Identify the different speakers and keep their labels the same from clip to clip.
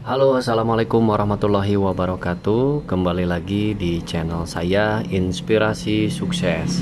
Speaker 1: Halo, assalamualaikum warahmatullahi wabarakatuh. Kembali lagi di channel saya, Inspirasi Sukses.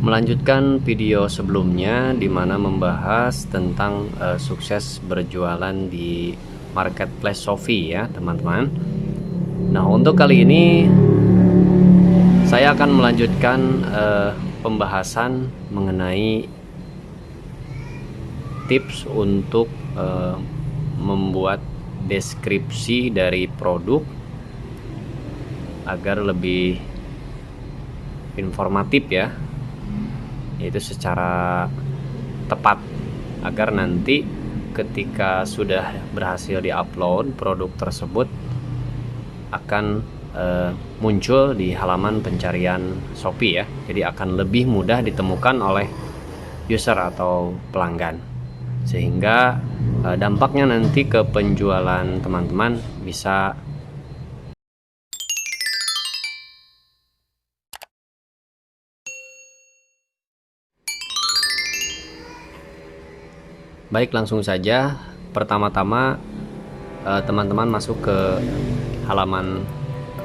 Speaker 1: Melanjutkan video sebelumnya di mana membahas tentang sukses berjualan di marketplace Shopee ya, teman-teman. Nah, untuk kali ini saya akan melanjutkan pembahasan mengenai tips untuk membuat deskripsi dari produk agar lebih informatif ya, yaitu secara tepat, agar nanti ketika sudah berhasil diupload produk tersebut akan muncul di halaman pencarian Shopee ya. Jadi akan lebih mudah ditemukan oleh user atau pelanggan, sehingga dampaknya nanti ke penjualan teman-teman bisa baik. Langsung saja, pertama-tama teman-teman masuk ke halaman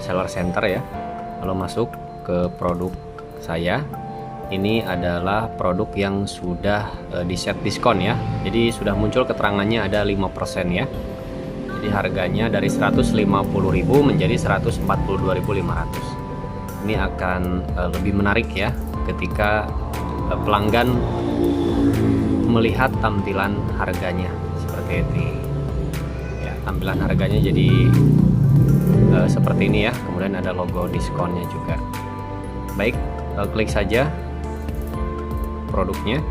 Speaker 1: seller center ya, lalu masuk ke produk saya. Ini adalah produk yang sudah di set diskon ya, jadi sudah muncul keterangannya ada 5% ya. Jadi harganya dari 150.000 menjadi 142.500. Ini akan lebih menarik ya ketika pelanggan melihat tampilan harganya seperti ini ya. Tampilan harganya jadi seperti ini ya, kemudian ada logo diskonnya juga. Baik, klik saja produknya.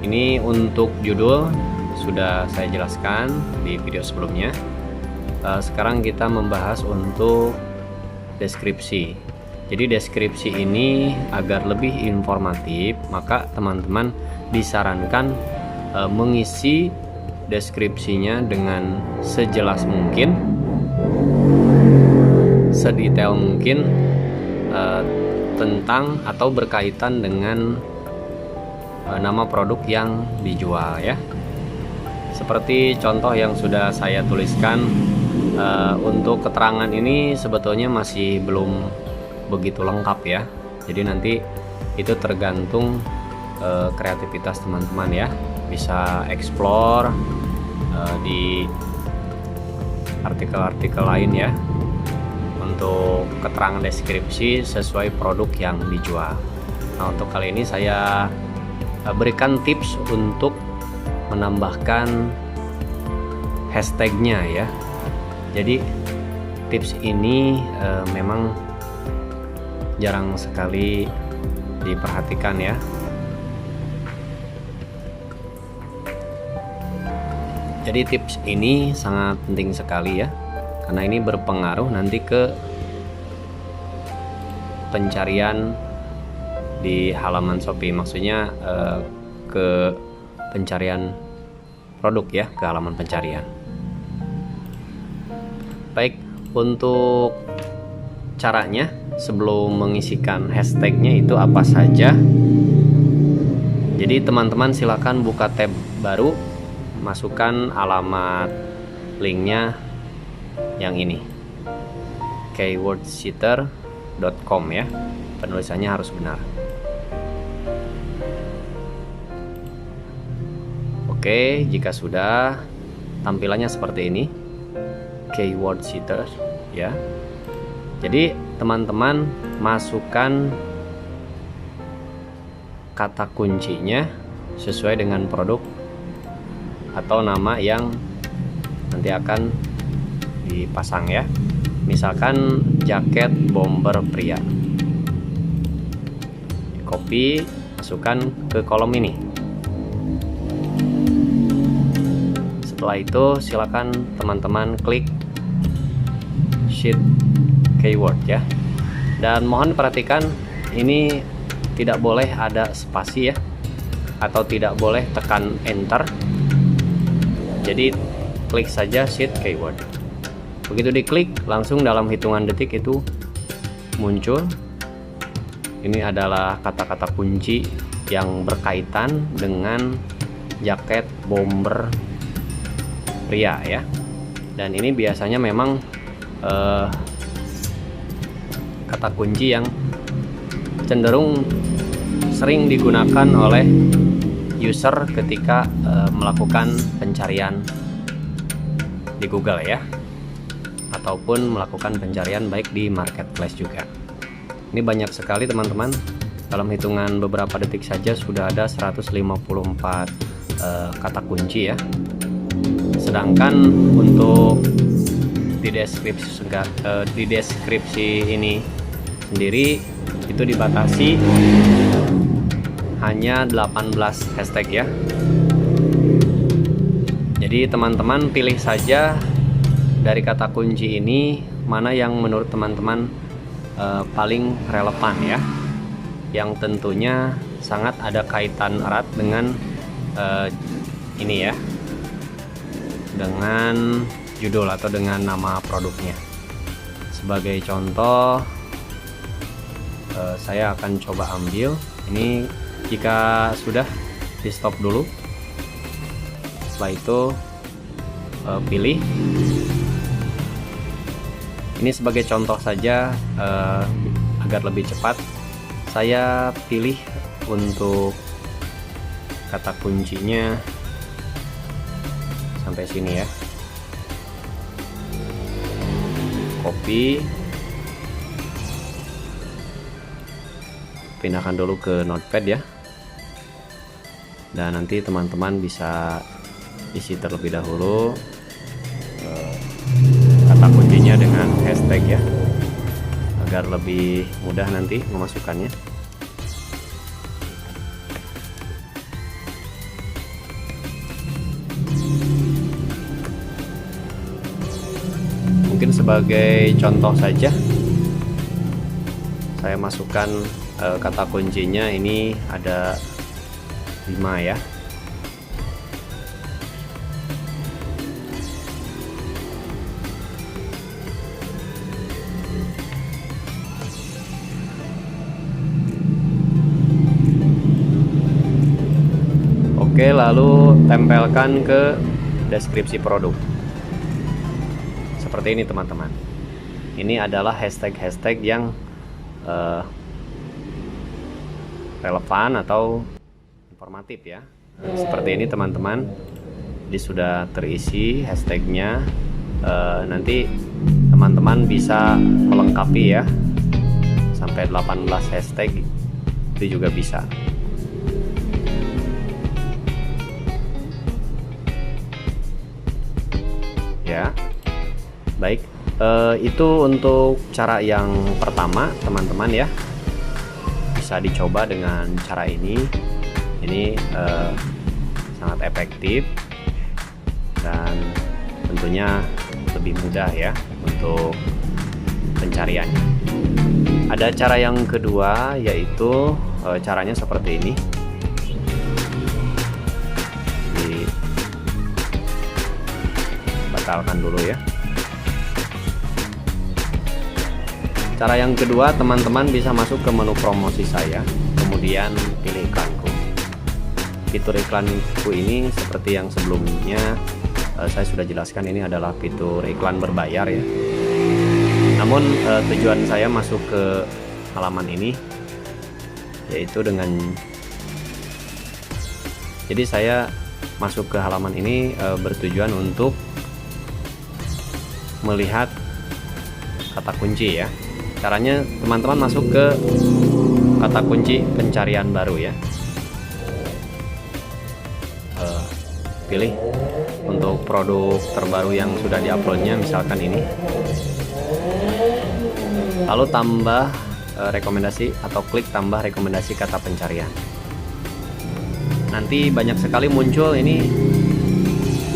Speaker 1: Ini untuk judul sudah saya jelaskan di video sebelumnya. Sekarang kita membahas untuk deskripsi. Jadi deskripsi ini agar lebih informatif, maka teman-teman disarankan mengisi deskripsinya dengan sejelas mungkin, sedetail mungkin, tentang atau berkaitan dengan nama produk yang dijual ya. Seperti contoh yang sudah saya tuliskan, untuk keterangan ini sebetulnya masih belum begitu lengkap ya. Jadi nanti itu tergantung kreativitas teman-teman ya. Bisa explore di artikel-artikel lain ya, untuk keterangan deskripsi sesuai produk yang dijual. Nah, untuk kali ini saya berikan tips untuk menambahkan hashtagnya ya. Jadi tips ini memang jarang sekali diperhatikan ya. Jadi tips ini sangat penting sekali ya, karena ini berpengaruh nanti ke pencarian di halaman Shopee, maksudnya ke pencarian produk ya, ke halaman pencarian. Baik, untuk caranya sebelum mengisikan hashtagnya itu apa saja. Jadi teman-teman silakan buka tab baru, masukkan alamat linknya yang ini, keywordsetter.com ya, penulisannya harus benar. Oke, jika sudah, tampilannya seperti ini, keyword setter ya. Jadi teman-teman masukkan kata kuncinya sesuai dengan produk atau nama yang nanti akan dipasang ya. Misalkan jaket bomber pria, copy, masukkan ke kolom ini. Setelah itu silakan teman-teman klik sheet keyword ya, dan mohon perhatikan ini tidak boleh ada spasi ya, atau tidak boleh tekan enter. Jadi klik saja sheet keyword. Begitu diklik, langsung dalam hitungan detik itu muncul. Ini adalah kata-kata kunci yang berkaitan dengan jaket bomber pria ya. Dan ini biasanya memang kata kunci yang cenderung sering digunakan oleh user ketika melakukan pencarian di Google ya, ataupun melakukan pencarian baik di marketplace juga. Ini banyak sekali teman-teman, dalam hitungan beberapa detik saja sudah ada 154 kata kunci ya. Sedangkan untuk di deskripsi ini sendiri itu dibatasi hanya 18 hashtag ya. Jadi teman-teman pilih saja dari kata kunci ini mana yang menurut teman-teman paling relevan ya, yang tentunya sangat ada kaitan erat dengan ini ya, dengan judul atau dengan nama produknya. Sebagai contoh, saya akan coba ambil ini. Jika sudah, di stop dulu. Setelah itu pilih. Ini sebagai contoh saja agar lebih cepat. Saya pilih untuk kata kuncinya sampai sini ya. Copy, pindahkan dulu ke notepad ya, dan nanti teman-teman bisa isi terlebih dahulu kata kuncinya dengan hashtag ya, agar lebih mudah nanti memasukkannya. Mungkin sebagai contoh saja saya masukkan kata kuncinya, ini ada 5 ya. Oke, lalu tempelkan ke deskripsi produk. Seperti ini teman-teman. Ini adalah hashtag-hashtag yang relevan atau informatif ya. Seperti ini teman-teman. Ini sudah terisi hashtagnya. Nanti teman-teman bisa melengkapi ya, sampai 18 hashtag itu juga bisa. Ya, baik. Itu untuk cara yang pertama teman-teman ya. Bisa dicoba dengan cara ini. Ini sangat efektif dan tentunya lebih mudah ya untuk pencariannya. Ada cara yang kedua, yaitu caranya seperti ini. Batalkan dulu ya. Cara yang kedua, teman-teman bisa masuk ke menu promosi saya, kemudian pilih iklanku. Fitur iklanku ini seperti yang sebelumnya saya sudah jelaskan, ini adalah fitur iklan berbayar ya. Namun tujuan saya masuk ke halaman ini yaitu dengan, jadi saya masuk ke halaman ini bertujuan untuk melihat kata kunci ya. Caranya teman-teman masuk ke kata kunci pencarian baru ya. Pilih untuk produk terbaru yang sudah diuploadnya, misalkan ini. Lalu tambah rekomendasi atau klik tambah rekomendasi kata pencarian. Nanti banyak sekali muncul ini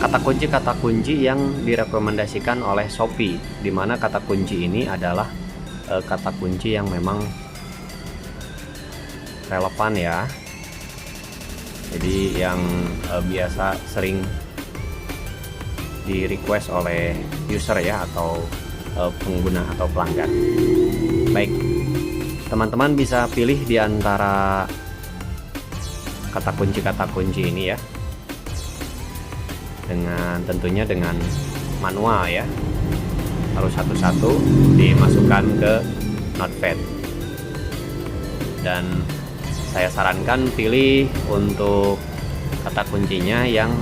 Speaker 1: kata kunci yang direkomendasikan oleh Shopee, di mana kata kunci ini adalah kata kunci yang memang relevan ya. Jadi yang biasa sering di request oleh user ya, atau pengguna atau pelanggan. Baik, teman-teman bisa pilih di antara kata kunci ini ya. tentunya dengan manual ya, harus satu-satu dimasukkan ke notepad. Dan saya sarankan pilih untuk kata kuncinya yang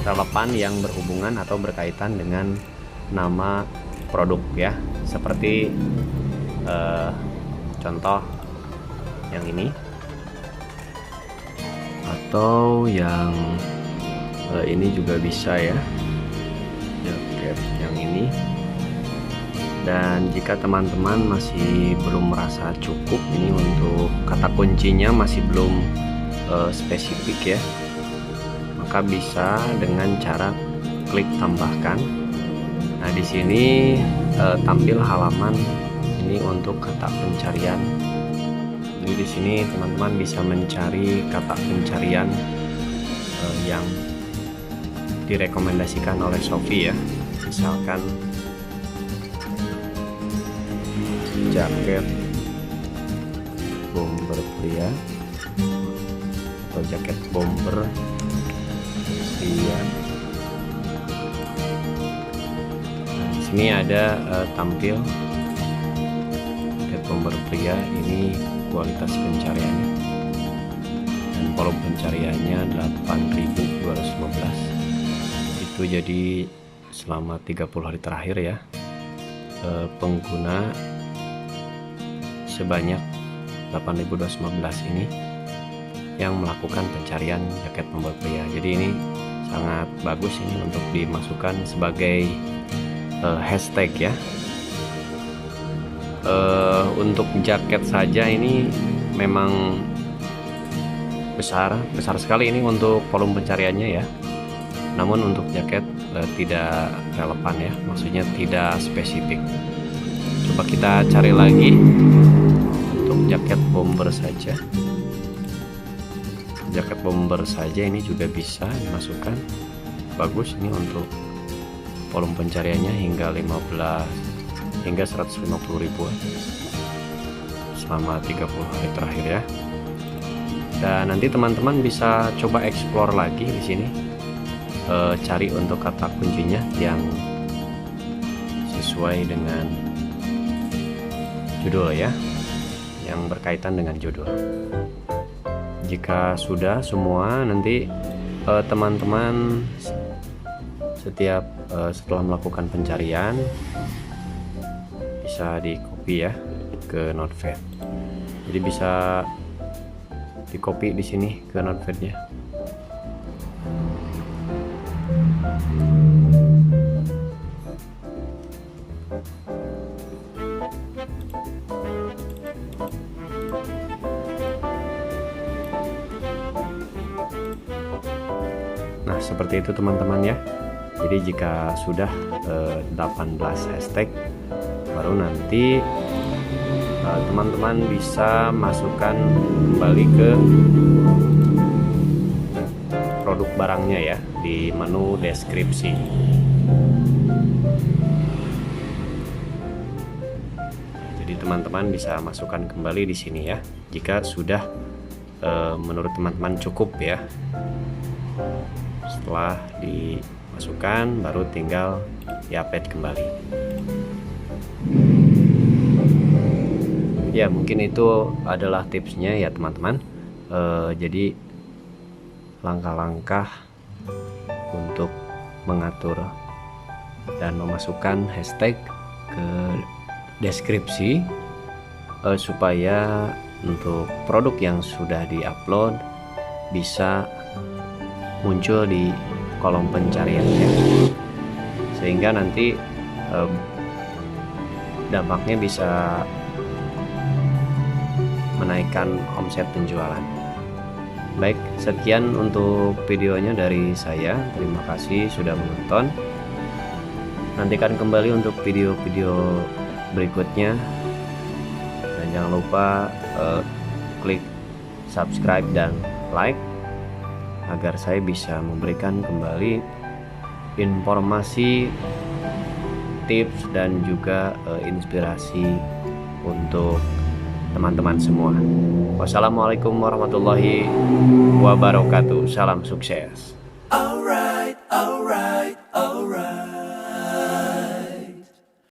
Speaker 1: relevan, yang berhubungan atau berkaitan dengan nama produk ya, seperti contoh yang ini, atau yang ini juga bisa ya, jaket yang ini. Dan jika teman-teman masih belum merasa cukup ini untuk kata kuncinya, masih belum spesifik ya, maka bisa dengan cara klik tambahkan. Nah, di sini tampil halaman ini untuk kata pencarian. Jadi di sini teman-teman bisa mencari kata pencarian yang direkomendasikan oleh Shopee ya. Misalkan jaket bomber pria atau jaket bomber pria. Nah, di sini ada tampil jaket bomber pria, ini kualitas pencariannya dan volume pencariannya 8.215. Itu jadi selama 30 hari terakhir ya, pengguna sebanyak 8.215 ini yang melakukan pencarian jaket bomber pria. Jadi ini sangat bagus ini untuk dimasukkan sebagai hashtag ya. Untuk jaket saja ini memang besar sekali ini untuk volume pencariannya ya. Namun untuk jaket tidak relevan ya, maksudnya tidak spesifik. Coba kita cari lagi untuk jaket bomber saja. Jaket bomber saja ini juga bisa dimasukkan, bagus ini untuk volume pencariannya hingga 150.000 selama 30 hari terakhir ya. Dan nanti teman-teman bisa coba explore lagi di sini, cari untuk kata kuncinya yang sesuai dengan judul ya, yang berkaitan dengan judul. Jika sudah semua, nanti teman-teman setelah melakukan pencarian bisa di copy ya ke notepad. Jadi bisa di copy di sini ke notepadnya. Nah, seperti itu teman-teman ya. Jadi jika sudah 18 hashtag, baru nanti teman-teman bisa masukkan kembali ke produk barangnya ya di menu deskripsi. Jadi teman-teman bisa masukkan kembali di sini ya, jika sudah menurut teman-teman cukup ya. Setelah dimasukkan baru tinggal di-update kembali. Ya, mungkin itu adalah tipsnya ya teman-teman. Jadi langkah-langkah untuk mengatur dan memasukkan hashtag ke deskripsi supaya untuk produk yang sudah diupload bisa muncul di kolom pencariannya, sehingga nanti dampaknya bisa menaikkan omset penjualan. Baik, sekian untuk videonya dari saya. Terima kasih sudah menonton. Nantikan kembali untuk video-video berikutnya, dan jangan lupa klik subscribe dan like agar saya bisa memberikan kembali informasi, tips dan juga inspirasi untuk teman-teman semua. Wassalamualaikum warahmatullahi wabarakatuh. Salam sukses.